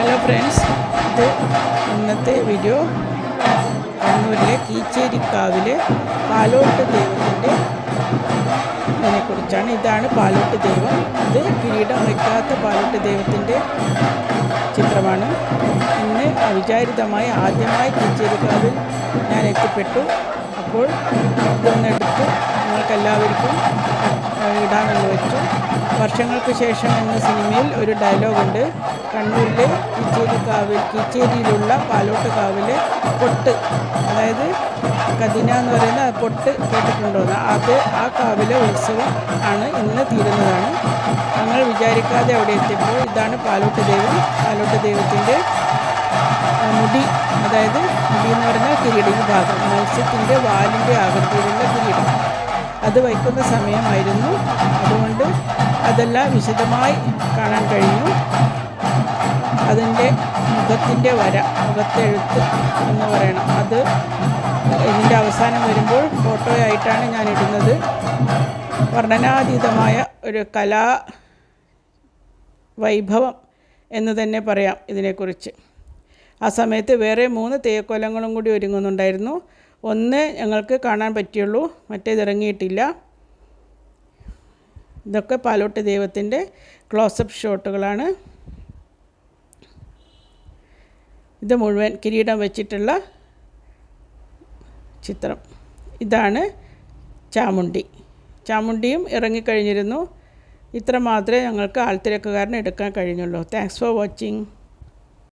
Hello friends, ഇത് ഇന്നത്തെ video കണ്ണൂരിലെ കീച്ചേരിക്കാവിലെ പാലോട്ട് ദൈവത്തിൻ്റെ ഇതിനെക്കുറിച്ചാണ്. ഇതാണ് പാലോട്ട് ദൈവം. ഇത് കിരീടം വയ്ക്കാത്ത പാലോട്ട് ദൈവത്തിൻ്റെ ചിത്രമാണ്. ഇന്ന് അവിചാരിതമായി ആദ്യമായി കീച്ചേരിക്കാവിൽ ഞാൻ എത്തിപ്പെട്ടു. അപ്പോൾ ഇതൊന്നെടുത്ത് നിങ്ങൾക്കെല്ലാവർക്കും ഇടാമെന്ന് വെച്ചു. വർഷങ്ങൾക്ക് ശേഷം എന്ന സിനിമയിൽ ഒരു ഡയലോഗുണ്ട്. കണ്ണൂരിലെ കീച്ചേരിയിലുള്ള പാലോട്ട് കാവിലെ പൊട്ട്, അതായത് കതിന എന്ന് പറയുന്ന പൊട്ട് കേട്ടിട്ടുണ്ടോ? അത് ആ കാവിലെ ഉത്സവം ആണ്, ഇന്ന് തീരുന്നതാണ്. ഞങ്ങൾ വിചാരിക്കാതെ അവിടെ എത്തിയപ്പോൾ ഇതാണ് പാലോട്ട് ദൈവം. പാലോട്ട് ദൈവത്തിൻ്റെ മുടി, അതായത് മുടി എന്ന് പറഞ്ഞാൽ കിരീട ഭാഗം, മത്സ്യത്തിൻ്റെ വാലിൻ്റെ ആകൃതിയിലുള്ള കിരീടം, അത് വയ്ക്കുന്ന സമയമായിരുന്നു. അതുകൊണ്ട് അതെല്ലാം വിശദമായി കാണാൻ കഴിഞ്ഞു. അതിൻ്റെ മുഖത്തിൻ്റെ വര, മുഖത്തെഴുത്ത് എന്ന് പറയണം, അത് ഇതിൻ്റെ അവസാനം വരുമ്പോൾ ഫോട്ടോയായിട്ടാണ് ഞാൻ ഇടുന്നത്. വർണ്ണനാതീതമായ ഒരു കലാ വൈഭവം എന്ന് തന്നെ പറയാം ഇതിനെക്കുറിച്ച്. ആ സമയത്ത് വേറെ 3 തെയ്യക്കോലങ്ങളും കൂടി ഒരുങ്ങുന്നുണ്ടായിരുന്നു. ഒന്ന് ഞങ്ങൾക്ക് കാണാൻ പറ്റിയുള്ളൂ, മറ്റേത് ഇറങ്ങിയിട്ടില്ല. ഇതൊക്കെ പാലോട്ട് ദൈവത്തിൻ്റെ ക്ലോസപ്പ് ഷോട്ടുകളാണ്. ഇത് മുഴുവൻ കിരീടം വെച്ചിട്ടുള്ള ചിത്രം. ഇതാണ് ചാമുണ്ടിയും ഇറങ്ങിക്കഴിഞ്ഞിരുന്നു. ഇത്ര മാത്രമേ ഞങ്ങൾക്ക് ആൾത്തിരക്കുകാരന് എടുക്കാൻ കഴിഞ്ഞുള്ളൂ. Thanks for watching.